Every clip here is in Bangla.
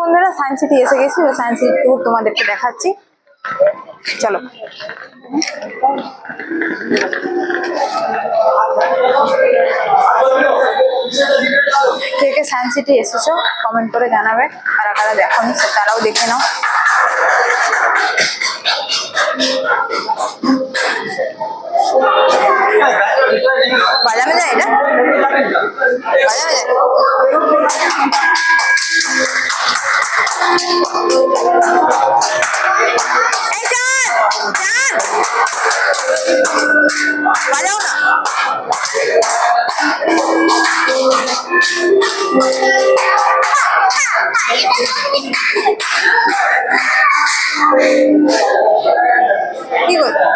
বন্ধুরা সায়েন্স সিটি এসে গেছি, ও সায়েন্স সিটি ট্যুর তোমাদেরকে দেখাচ্ছি, চলো। কে কে সায়েন্স সিটি এসেছো কমেন্ট করে জানাবে, কারা কারা দেখোনি তারাও দেখে নাও। বাজানো যায় এটা, বাজানো যায়। এই চান চান বাজাও না। কি করছো?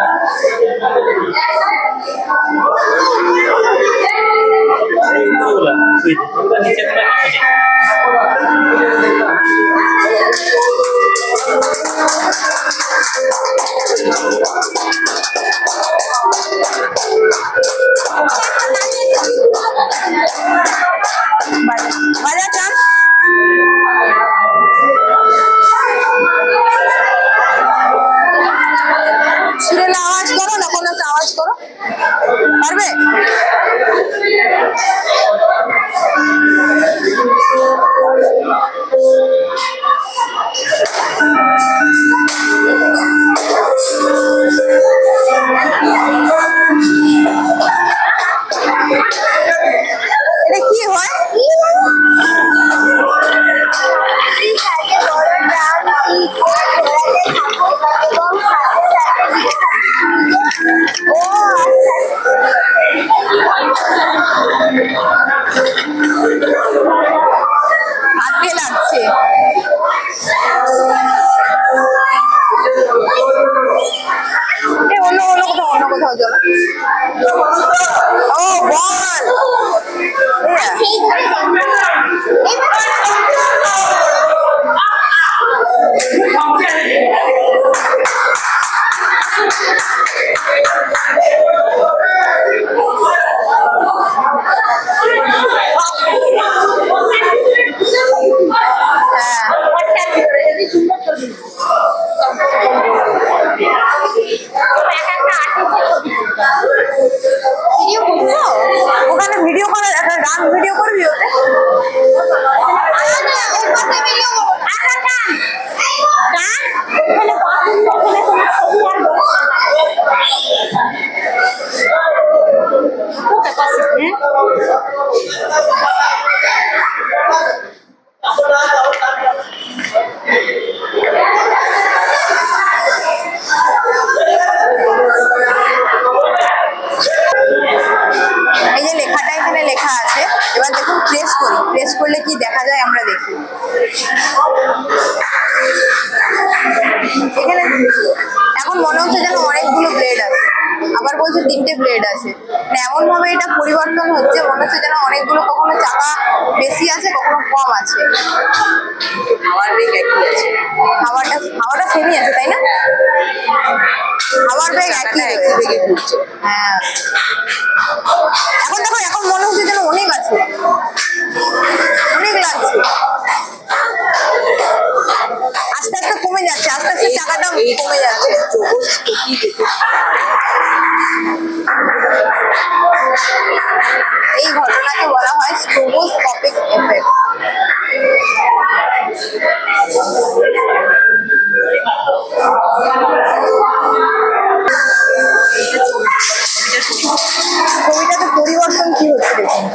বাজা চান সুরেলা আওয়াজ করো না, কোনো আওয়াজ করো, পারবে? এটা কি হয়? হাতে লাগছে। অন্য অন্য কোথাও, অন্য কোথাও চলো। ও বল ওখানে ভিডিও করে, একটা ডান্স ভিডিও করবি ওতে। এই যে লেখাটা এখানে লেখা আছে, এবার দেখুন প্রেস করি, প্রেস করলে কি দেখা যায় আমরা দেখি। এখানে এখন মনে হচ্ছে যেন অনেকগুলো ব্লেড আছে, আবার বলছে 3টে ব্লেড আছে, মানে এমন ভাবে এটা পরিবর্তন হচ্ছে, মনে হচ্ছে যেন অনেকগুলো, কখনো চাকা বেশি আছে কখনো কম আছে। হাওয়ার বেগ একই আছে, হাওয়াটা সেমই আছে তাই না? হাওয়ার বেগ একই বেগে ঘুরছে। হ্যাঁ এখন দেখো, এখন মনে হচ্ছে যেন অনেক আছে, অনেক লাগছে। আস্তে আস্তে কমে যাচ্ছে, আস্তে আস্তে চাকাটা কমে যাচ্ছে। এই ঘটনাকে বলা হয় স্ট্রোবোস্কোপিক এফেক্ট। ছবিটাতে পরিবর্তন কি হচ্ছে দেখুন।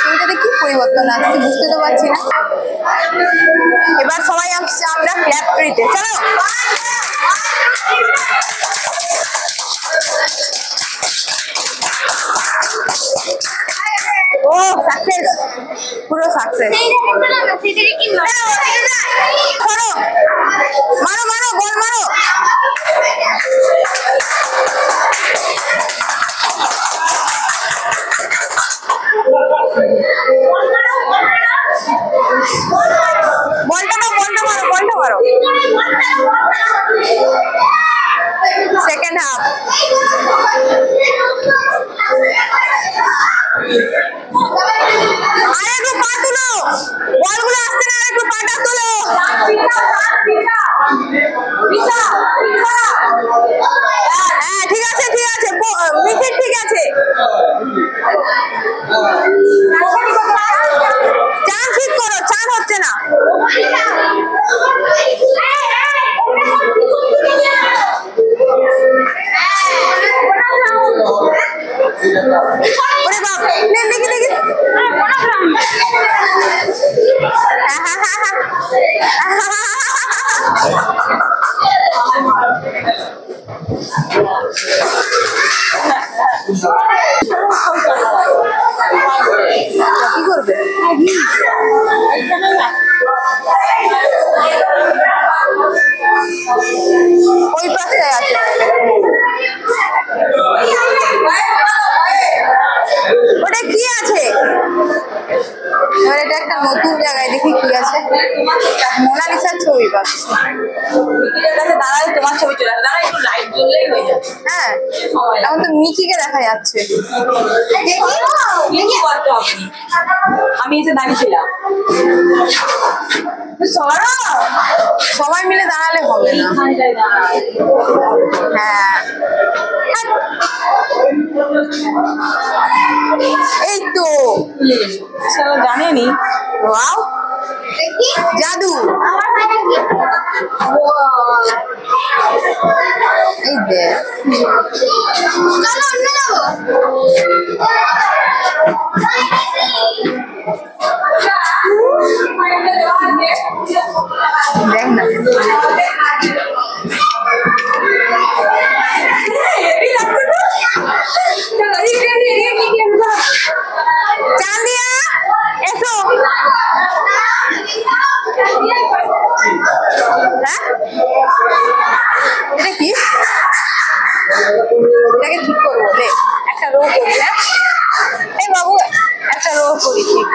ছবিটাতে কি পরিবর্তন আসছে বুঝতে তো পারছি না। এবার সবাই আসছে আমরা ক্ল্যাপ ট্রিতে, চলো। ও সাকসেস, পুরো সাকসেস। মারো মারো বল মারো। বলটা মারো, বলটা মারো, বলটা মারো। Second half. আরেকটু পা তুলো, বলগুলো আসছে না, আরেকটু পাটা তুলো। হ্যাঁ ঠিক আছে ঠিক আছে, মিথির ঠিক আছে। চান ঠিক করো, চান হচ্ছে না। ওরে বাপ, দেখি দেখি। কি করবে? ওই পাশটায় আছে। ওটা কি আছে? এবার এটা একটা নতুন জায়গায়, দেখি কি আছে। মোনালিসার ছবি পাচ্ছি। দাঁড়ায় তোমার ছবি চলে আসে, দাঁড়া একটু লাইট জ্বললেই হয়ে যাবে। হ্যাঁ এখন তো মিকিকে দেখা যাচ্ছে। কি করতে হবে? আমি এসে দাঁড়িয়েছিলাম। সবাই মিলে দাঁড়ালে হবে না। হ্যাঁ এই তো জানেনি। ওয়াও জাদু। এই দেখ, দেখ না চাঁদিয়া এসো। হ্যাঁ এটা কি? এটাকে ঠিক করবো, একটা রো করি। হ্যাঁ এই বাবু একটা রো করি, ঠিক।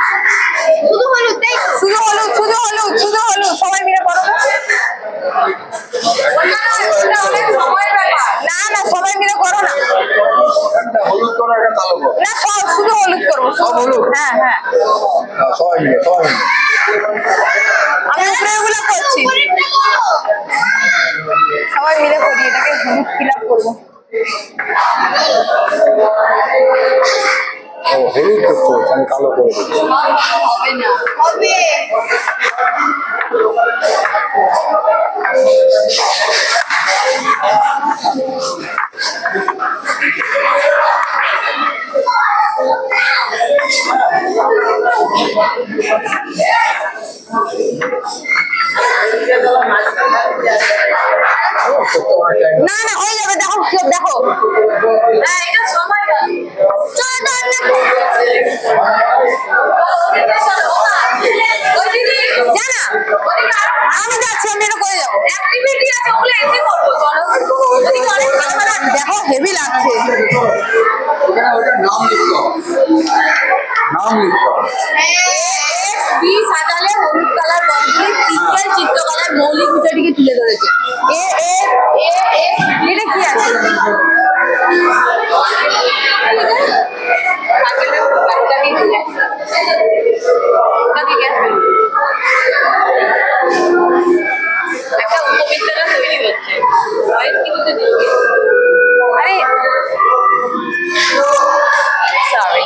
শুধু হলুদ, শুধু হলুদ, শুধু হলুদ, শুধু হলুদ, সবাই মিলে করো। না না সবাই মিলে করো না। হলুদ করো, একটা কালো করো। না শুধু হলুদ করবো। সব হলুদ? হ্যাঁ হ্যাঁ সবাই মিলে, সবাই মিলে। আমি উপরে এগুলো করছি, সবাই মিলে করি। এটাকে হলুদ ফিল আপ করবো। হলুদ করতে আমি কালো করে দিচ্ছি। হবে না, হবে। না না হয়ে যাবে, দেখো দেখো। হ্যাঁ এটা সময়টা জানা আমি যাচ্ছি, আমি এটা করে যাবো। অ্যাক্টিভিটি আছে ওগুলো এসে করবো। দেখো হেভি লাগছে। ওটার নাম লিখতে হবে, নাম লিখতে হবে। সাজালে হলুদ কালার বন্ধুদের তিনটার চিত্রকলার মৌলিক বিষয়টিকে তুলে ধরেছে। এটা কি আছে? একটা উপবিদ্যালয় তৈরি হচ্ছে। আরে সরি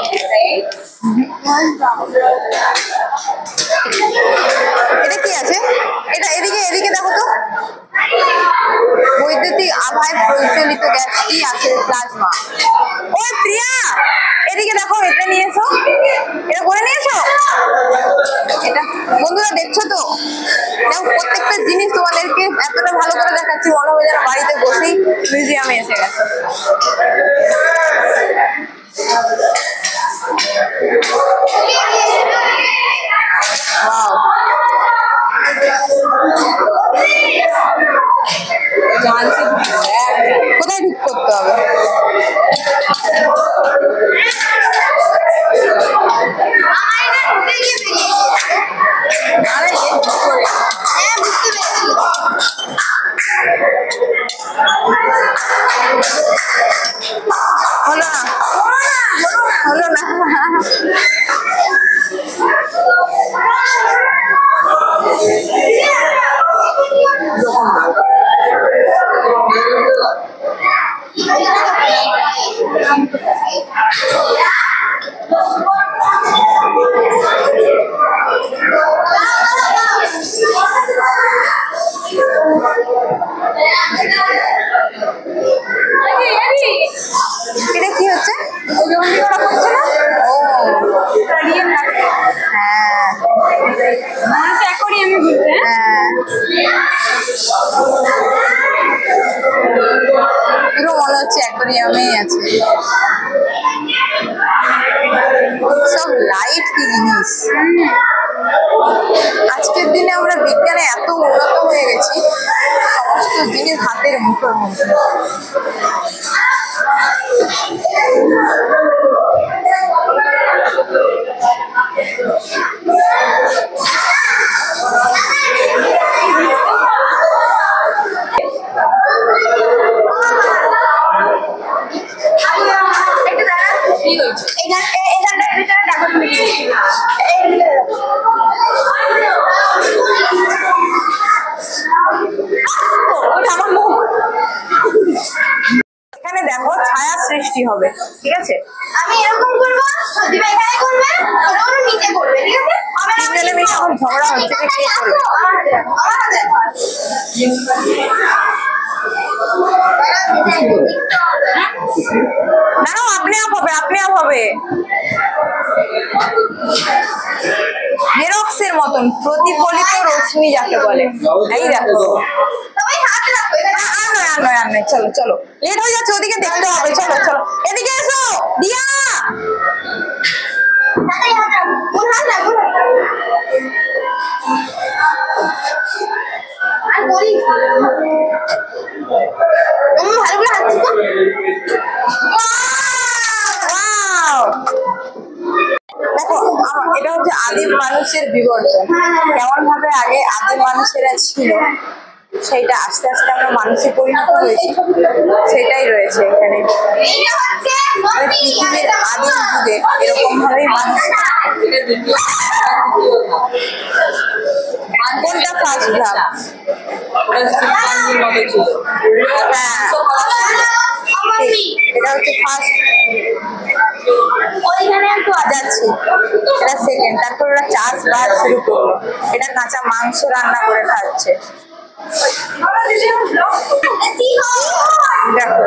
এটা কি আছে? এটা এদিকে এদিকে দেখো তো। বৈদ্যুতিক আভায় প্রজ্বলিত গ্যাসটি আছে প্লাজমা। ওই প্রিয়া এদিকে দেখো, এটা নিয়ে এসো, এটা করে নিয়ে এসো। এটা বন্ধুরা দেখছো তো, দেখো প্রত্যেকটা জিনিস তোমাদেরকে এতটা ভালো করে দেখাচ্ছি, মনে হবে যেন বাড়িতে বসেই মিউজিয়ামে এসে গেছে। কোথায় ঠিক করতে হবে? হচ্ছে অ্যাকোয়ারিয়ামেই আছে। সব লাইট কি জিনিস! আজকের দিনে আমরা বিজ্ঞানে এত উন্নত হয়ে গেছি, সমস্ত জিনিস হাতের মুঠোর মধ্যে। এখানে দেখো ছায়া সৃষ্টি হবে, ঠিক আছে? আমি এরকম করবো, দিবা এখানে করবে, ওরা নিচে করবে, ঠিক আছে? তিনজনে মিলে এখন ঝগড়া হচ্ছে যে কে করবে। না আপনি আপ হবে, আপনি আপ হবে। জেরক্সের মতন প্রতিফলিত রশ্মি যাকে বলে। এই দেখো, সবাই হাত রাখো এখানে। আর নয়, চলো চলো, লেট হয়ে যাচ্ছে, ওদিকে দেখতে হবে। চলো চলো, এদিকে এসো দিয়া। হাতে হাত রাখো, কোন হাত রাখো? আর বলি তুমি ভালো করে হাত দিছো। Wow! দেখো এটা হচ্ছে আদিম মানুষের বিবর্তন। কেমন ভাবে আগে আদিম মানুষেরা ছিল, সেইটা আস্তে আস্তে আমরা মানুষে পরিণত হয়েছি, সেটাই রয়েছে এখানে। এইটা হচ্ছে মানে পৃথিবীর আদিম যুগে এরকম ভাবেই মানুষ। কোনটা ফার্স্ট ভাব? হ্যাঁ, এটা হচ্ছে ফার্স্ট। ওইখানে একটু যাচ্ছি, এটা সেকেন্ড। তারপর ওরা চাষবাস শুরু করলো, এটা কাঁচা মাংস রান্না করে খাচ্ছে। দেখো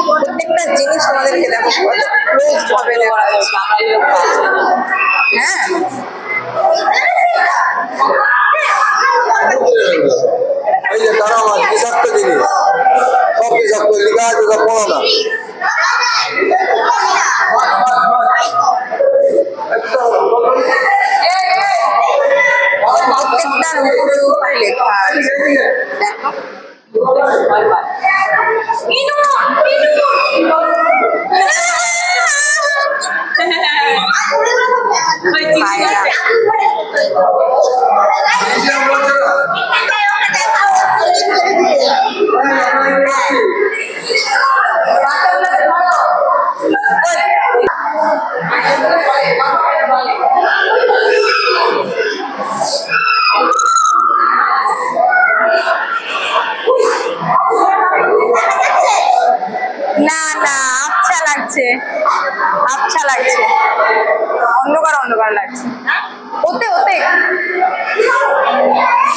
প্রত্যেকটা জিনিস আমাদেরকে দেখো কত ক্লোজ ভাবে দেখা যাচ্ছে। হ্যাঁ, এই যে তারা আমার বিষাক্ত জিনিস, সব বিষাক্ত লেখা আছে, সব পড়ো না। প্রত্যেকটার উপরে উপরে লেখা আছে। দেখো না না, আচ্ছা লাগছে, আচ্ছা লাগছে, অন্ধকার অন্ধকার লাগছে। ওতে ওতে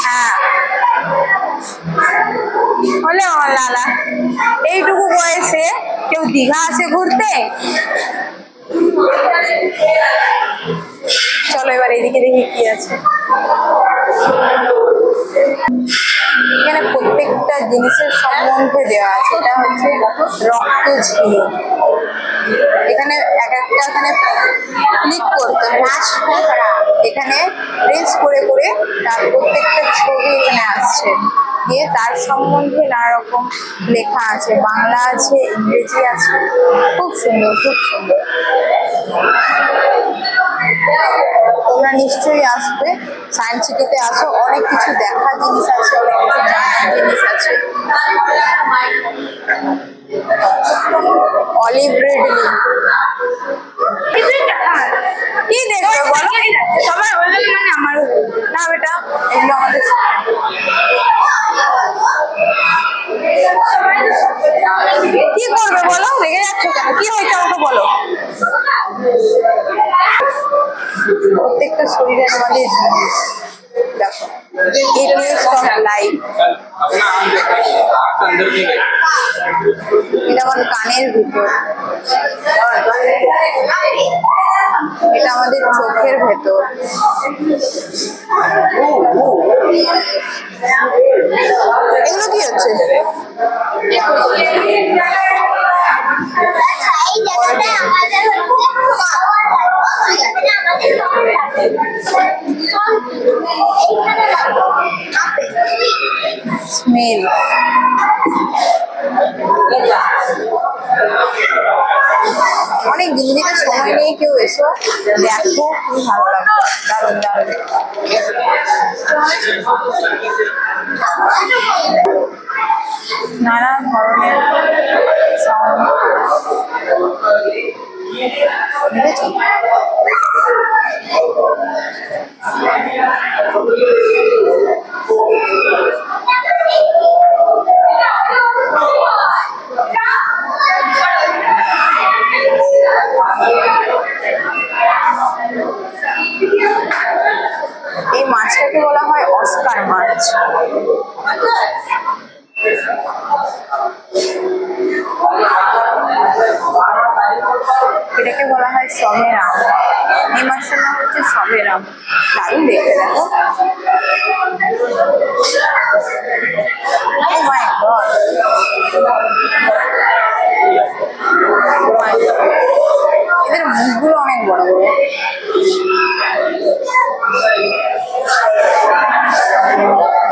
হ্যাঁ হলে আমার লালা এইটুকু বয়সে কেউ দীঘা আসে ঘুরতে? চলো এবার এদিকে দেখি কি আছে। এখানে প্রত্যেকটা জিনিসের সম্বন্ধে দেওয়া আছে। এটা হচ্ছে রক্ত ঝিনুক। এখানে এক একটা এখানে ক্লিক করতে এখানে প্রেস করে করে তার প্রত্যেকটা ছবি এখানে আসছে, দিয়ে তার সম্বন্ধে নানা রকম লেখা আছে, বাংলা আছে, ইংরেজি আছে। খুব সুন্দর, খুব সুন্দর। তোমরা নিশ্চয়ই আসবে, সায়েন্স সিটিতে আসো, অনেক কিছু দেখার জিনিস আছে, অনেক কিছু জানার জিনিস আছে। অলিভ রিডলি কি দেখবে বলো? সবাই মানে আমার না বেটা, এগুলো আমাদের কি করবে বলো? রেগে যাচ্ছ কেন? কি হয়েছে আমাকে বলো। প্রত্যেকটা শরীরের আমাদের জিনিস দেখো, ATS of life। এটা আমার কানের ভিতর, এটা আমাদের চোখের ভেতর। এগুলো কি হচ্ছে? এই জায়গাটা আমাদের স্মেল। অনেক দিন থেকে সময় নিয়ে কেউ এসো, দেখো, খুব ভালো লাগবে, দারুণ দারুণ। নানা ধরনের সাউন্ড, দেখেছো? এই মাছটাকে বলা হয় অস্কার মাছ। এটাকে বলা হয় সবেরাম। এই মাছটার নাম হচ্ছে সবেরাম। দারুণ দেখতে, দেখো। Oh my God! এদের মুখগুলো অনেক বড় বড়।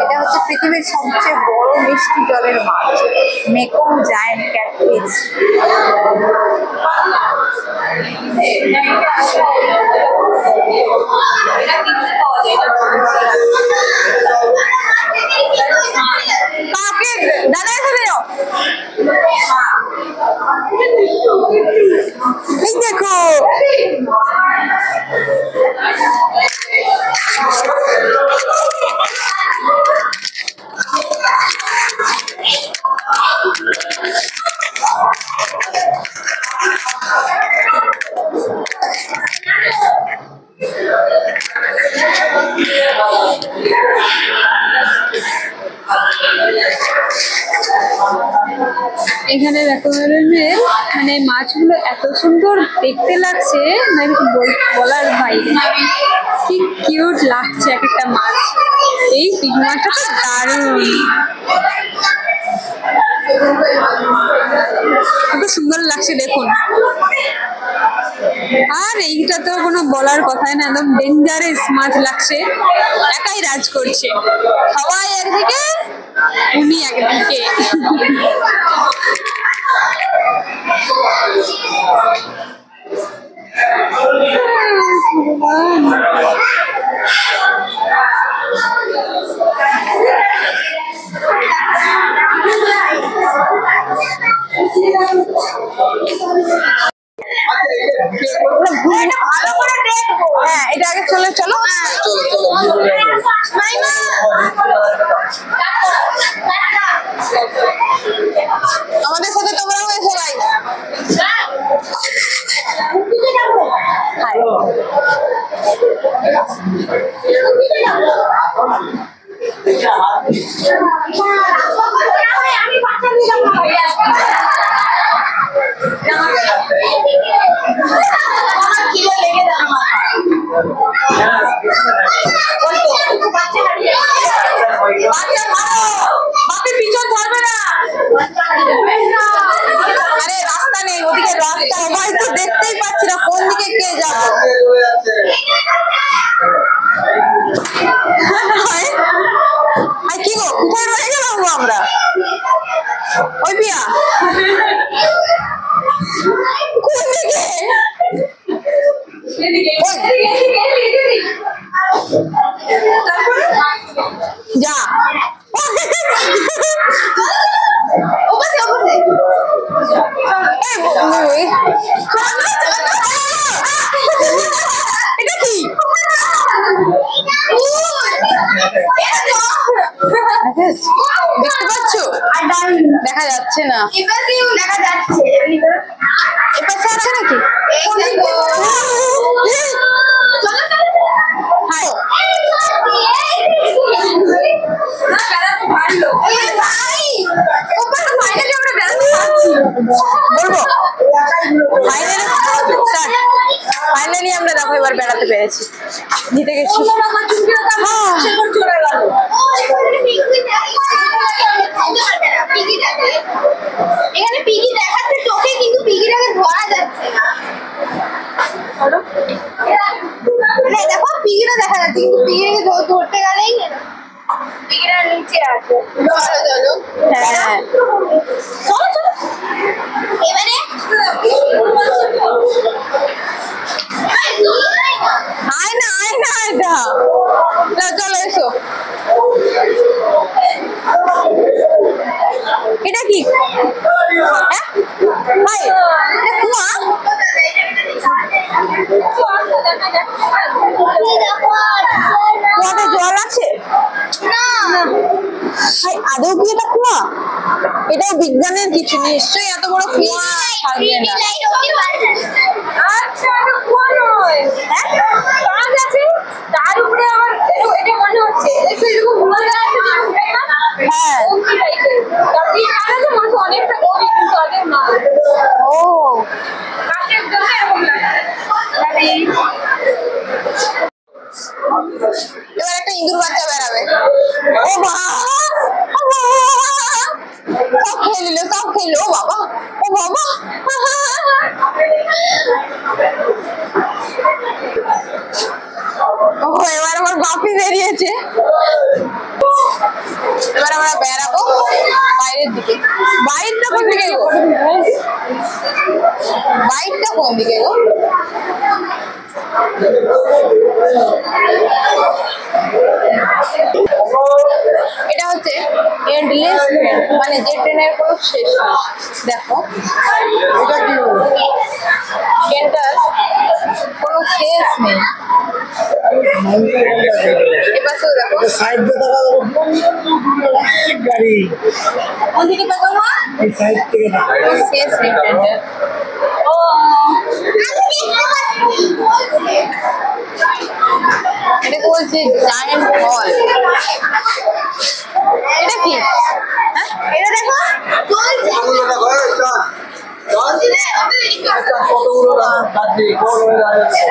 এটা হচ্ছে পৃথিবীর সবচেয়ে বড় মিষ্টি জলের মাছ, মেকং জায়ান্ট ক্যাটফিশ। কাকে দাদা এখানে যাও, এই দেখো। এখানে দেখো মানে মাছগুলো এত সুন্দর দেখতে লাগছে, মানে বলার বাইরে। কি কিউট লাগছে এক একটা মাছ। এই পিক মাছটা তো দারুণ, কত সুন্দর লাগছে দেখুন। আর এইটা তো কোনো বলার কথাই না, একদম ডেঞ্জারাস মাছ লাগছে। একাই রাজ করছে, সবাই একদিকে, উনি একদিকে। হ্যাঁ, এটা আগে চলো চলো। আমাদের সাথে তোমরা হয়েছে ভাই। আরে রাস্তা নেই, ওদিকে রাস্তা, সবাই তো দেখতেই পাচ্ছি না কোন দিকে কে যাবে। কি গো, কোথায় রয়ে গেলাম গো আমরা? ওই পিয়া কোন দিকে? যা এটা কি? দেখতে পাচ্ছ? দেখা যাচ্ছে না, দেখা যাচ্ছে। এপাশে আছে নাকি? ফাইনালি আমরা দেখো এবার বেড়াতে পেরেছি, জিতে গেছি। চলে গেল। এখানে পিগি দেখাচ্ছে চোখে, কিন্তু পিগিটাকে ধরা যাচ্ছে না। মানে দেখো পিগিটা দেখা যাচ্ছে, কিন্তু পিগিটাকে ধরতে গেলেই পিগিটা নিচে আছে। চলো চলো, হ্যাঁ চলো চলো এবারে আয় না এটা চলো এসো। এটা কি? কুয়াতে জল আছে? আদৌ কি এটা কুয়া? এটাও বিজ্ঞানের কিছু, নিশ্চয়ই এত বড় কুয়া থাকবে না। আচ্ছা এটা কুয়া নয়, কাজ আছে তার উপরে আবার এটা মনে হচ্ছে এরকম ঘুরে আছে। হ্যাঁ অনেকটা গভীর, কিন্তু আগে না। ও কাঠের জন্য এরকম লাগে। এবার একটা ইঁদুর বাচ্চা বেরাবে। ও বাবা, সব খেয়ে নিল। ও বাবা, ও এবার আমার বাপি বেরিয়েছে। এবার আমরা বেরাবো বাইরের দিকে। বাইরটা কোন দিকে গো? বাইরটা কোন দিকে গো? এটা হচ্ছে এন্ডলেস ট্রেন, মানে যে ট্রেনের কোনো শেষ নেই। দেখো ট্রেনটার কোনো শেষ নেই। এবার তো দেখো সাইড দিয়ে দেখা গাড়ি কোন দিকে দেখো মা, এই সাইড থেকে কোনো শেষ নেই ট্রেনটার। এটাকে বলছে জায়ান্ট হল। এটা কি? হ্যাঁ এটা দেখো কতগুলো গাড়ি গোল হয়ে দাঁড়িয়েছে।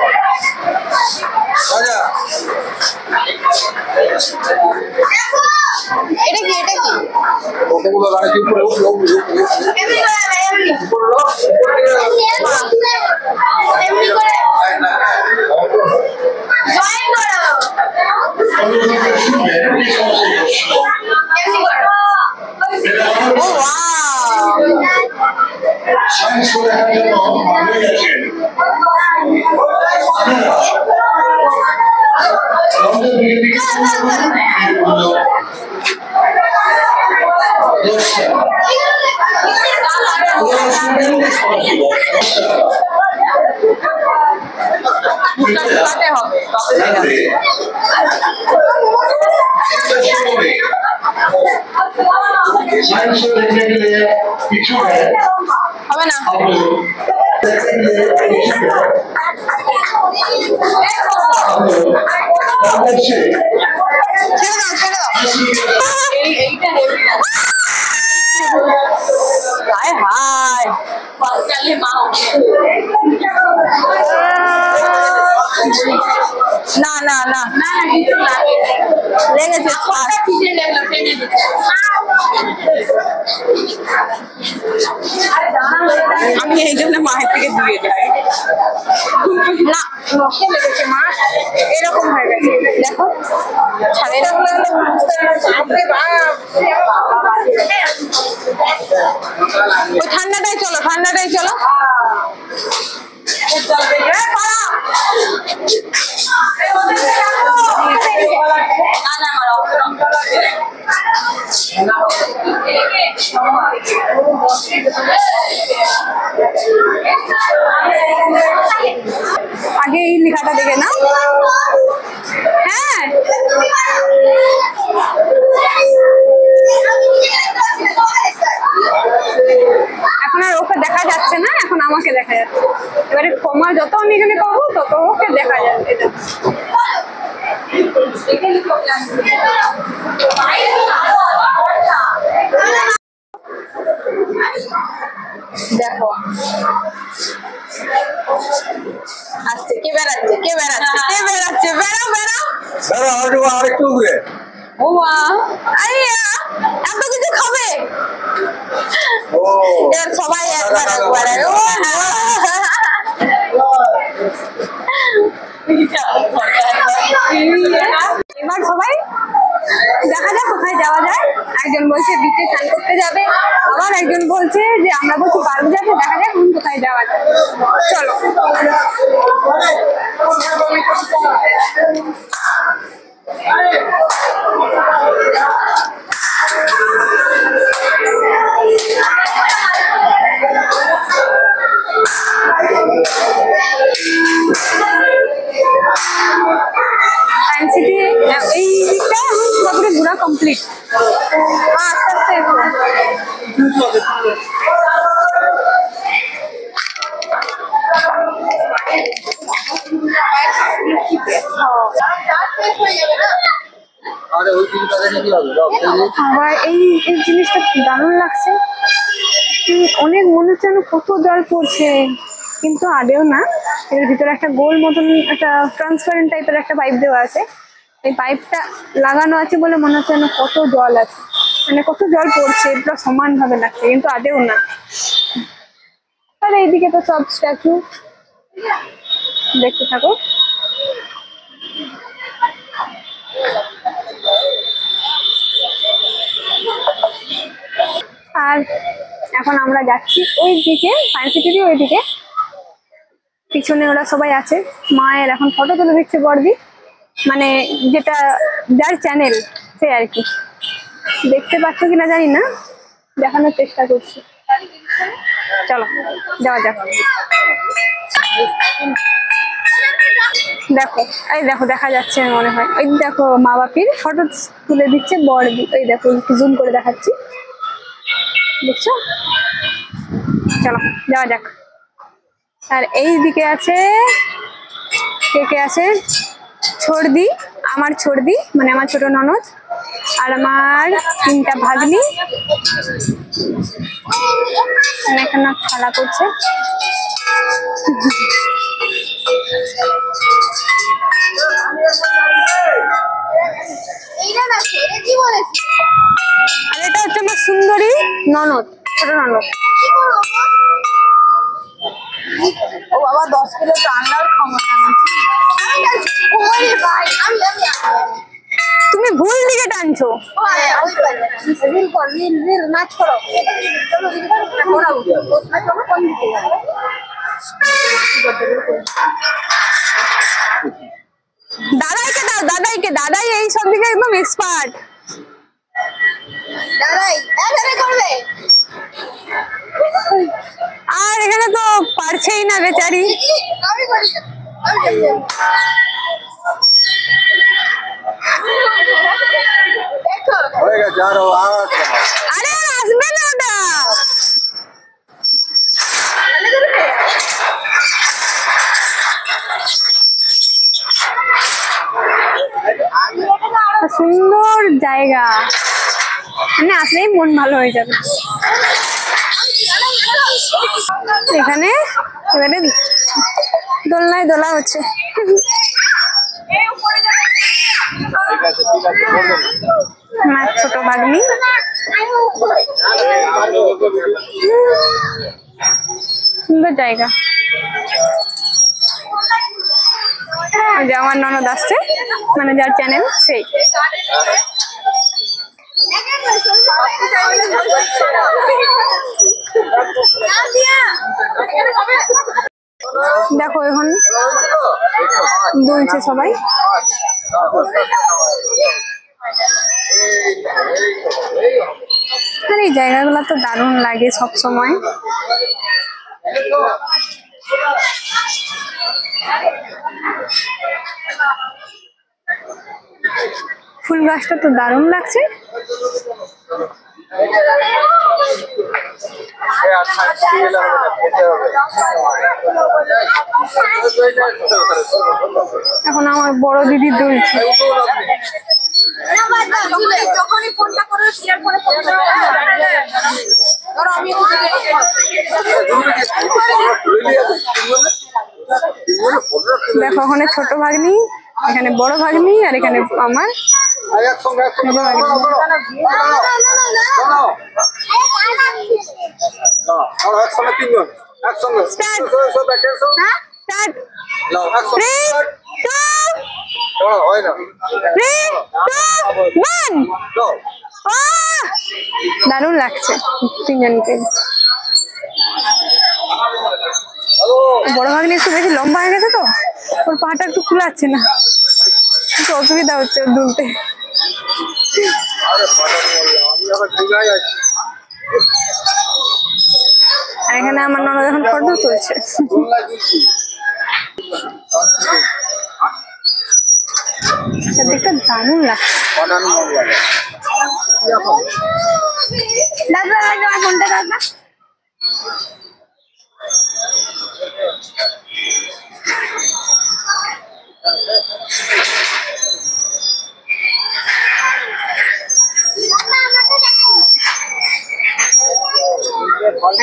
এটা কি? কতগুলো গাড়ি উপরে উঠলো ও ওয়াও, সায়েন্স করে দেখার জন্য হয়ে গেছে আমাদের দিকে দিকে তাতে হবে। साइंस को देखने के लिए इच्छुक है হবে না? आप लोग देखने के लिए इच्छुक है आप लोग बहुत अच्छे ছেড়ে দাও। হায় হায়, বাচ্চালে মা না না না লেগেছে। আমি এই জন্য মায়ের থেকে দিয়ে যাই না, লেগেছে মা, এরকম হয়ে গেছে দেখো। ওই ঠান্ডাটাই চলো। আগে এই লেখাটা দেখে না। হ্যাঁ এখন আর ওকে দেখা যাচ্ছে না, এখন আমাকে দেখা যাচ্ছে। এবারে সময় যত আমি এখানে পাবো তত ওকে দেখা যাবে। এটা দেখো আসছে, কে বেড়াচ্ছে, কে বেড়াচ্ছে, কে বেড়াচ্ছে, বেড়াও বেড়াও। দাঁড়া আরেকটু উপরে। ও মা, আরে এত কিছু খাবে। ও এবার সবাই একবার একবার ও এবার সবাই দেখা যাক কোথায় যাওয়া যায়। একজন বলছে বিচে চান করতে যাবে, আবার একজন বলছে যে আমরা বলছি পার্ক যাবে। দেখা যাক কোথায় যাওয়া যায়, চলো। সায়েন্স সিটি এই দিকটা এখন পুরোপুরি ঘোরা কমপ্লিট। আস্তে আস্তে এগো। আরে ওই দিনটা দেখে কি হবে? আবার এই এই জিনিসটা দারুণ লাগছে। অনেক মনে হচ্ছে যেন কত জল পড়ছে, কিন্তু আদেও না। এর ভিতরে একটা গোল মতন একটা ট্রান্সপারেন্ট টাইপের একটা পাইপ দেওয়া আছে। এই পাইপটা লাগানো আছে বলে মনে হচ্ছে যেন কত জল আছে, মানে কত জল পড়ছে, পুরো সমান ভাবে লাগছে, কিন্তু আদেও না। আর এইদিকে তো সব স্ট্যাচু, দেখতে থাকো। আর এখন আমরা যাচ্ছি ওই দিকে, সায়েন্স সিটির ওই দিকে। পিছনে ওরা সবাই আছে, মায়ের এখন ফটো তুলে দিচ্ছে বড়দি, মানে যেটা যার চ্যানেল সে আর কি। দেখতে পাচ্ছ কিনা জানি না, দেখানোর চেষ্টা করছি। চলো যাওয়া যাক। দেখো, এই দেখো দেখা যাচ্ছে মনে হয়, ওই দেখো মা বাপির ফটো তুলে দিচ্ছে বড়দি। ওই দেখো জুম করে দেখাচ্ছি, দেখছো? চলো যাওয়া যাক। আর এই দিকে আছে, কে কে আছে? ছর্দি, আমার ছর্দি মানে আমার ছোট ননদ, আর আমার 3টা ভাগ্নি এখানে খেলা করছে। এইটা না ছেড়ে কি বলেছি? আর এটা হচ্ছে আমার সুন্দরী ননদ, ছোট ননদ। কি করবো? ও বাবা 10 কিলো টান্ডার ক্ষমতা নেই। আমি যাচ্ছি। ওরে ভাই, আমি তুমি ভুল দিকে টানছো। রিল কর, রিল নাচ করো। চলো রিল করো। কোন দিকে যাবে? দাদাইকে দাও, দাদাইকে, দাদাই এই সব দিকে একদম এক্সপার্ট। দাদাই এখানে করবে। আর এখানে তো পারছেই না বেচারি। আমি করি, আমি করি। দেখো হয়ে গেছে আরো আওয়াজ আরে আর আসবে না ওটা। সুন্দর জায়গা, মানে আসলেই মন ভালো হয়ে যাবে। এখানে এবারে দোলনায় দোলা হচ্ছে। আমার ছোট ভাগ্নি, সুন্দর জায়গা। যে আমার ননদ আসছে, মানে যার চ্যানেল সেই। দেখো এখন দুলছে সবাই। আর এই জায়গাগুলো তো দারুণ লাগে সব সময়। ফুল গাছটা তো দারুণ লাগছে। এখন আমার বড় দিদি দুলছে। যখনই ফোনটা করো শেয়ার করে ধরো আমি দেখো ওখানে ছোট ভাগ্নি, এখানে বড় ভাগ্নি, আর এখানে আমার একসঙ্গে একসঙ্গে একসঙ্গে তিনজন একসঙ্গে Start. স্টার্ট। একসঙ্গে 3 2 হয় না 3 2 1। দারুণ লাগছে তিনজনকে। বড় ভাগ্নি একটু বেশি লম্বা হয়ে গেছে তো, ওর পাটা একটু ফুলাচ্ছে না, একটু অসুবিধা হচ্ছে ওর দুলতে। আমি আবার দীঘায় আছি আর এখানে আমার ননদ এখন ফটো তুলছে। চারদিকটা দারুণ লাগছে। দাদা আমার ফোনটা দাদা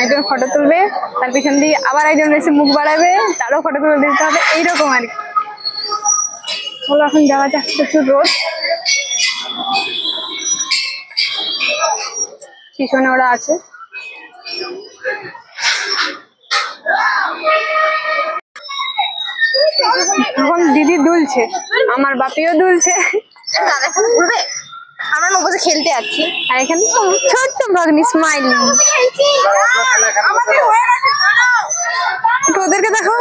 একজন ফটো তুলবে, তার পিছন দিয়ে আবার একজন এসে মুখ বাড়াবে, তারও ফটো তুলে দিতে হবে, এইরকম আর কি। চলো এখন যাওয়া যাক, প্রচুর রোদ। পিছনে ওরা আছে। এখন দিদি দুলছে, আমার বাপিও দুলছে, দাদা এখানে ঘুরবে, আমরা না বসে খেলতে যাচ্ছি। আর এখানে ছোট্ট ভাগ্নি স্মাইলিং। ওদেরকে দেখো,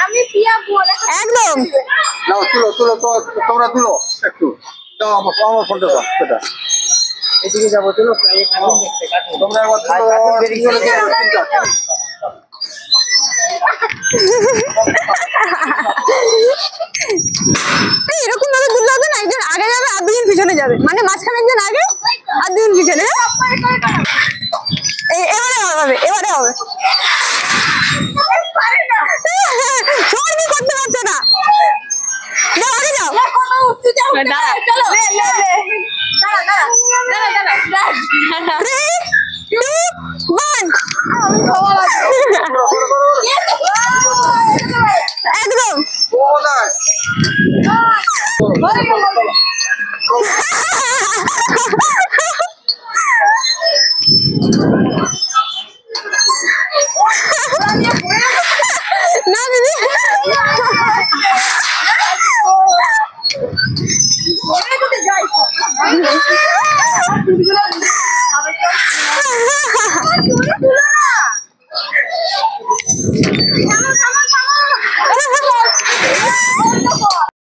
আমি পিয়া বলে একদম নাও তুলো তুলো তোমরা তুলো একটু দাও আমার ফোনটা দাও সেটা এদিকে যাবো, চলো তোমরা একবার তুলো এরকম ভাবে দুল হবে না, একজন আগে যাবে আর দুজন পিছনে যাবে, মানে মাঝখানে একজন আগে আর দুজন পিছনে। এবারে হবে সবাই করতে পারছে না, যাও আগে যাও। চলো 3 2 1 একদম। না দিদি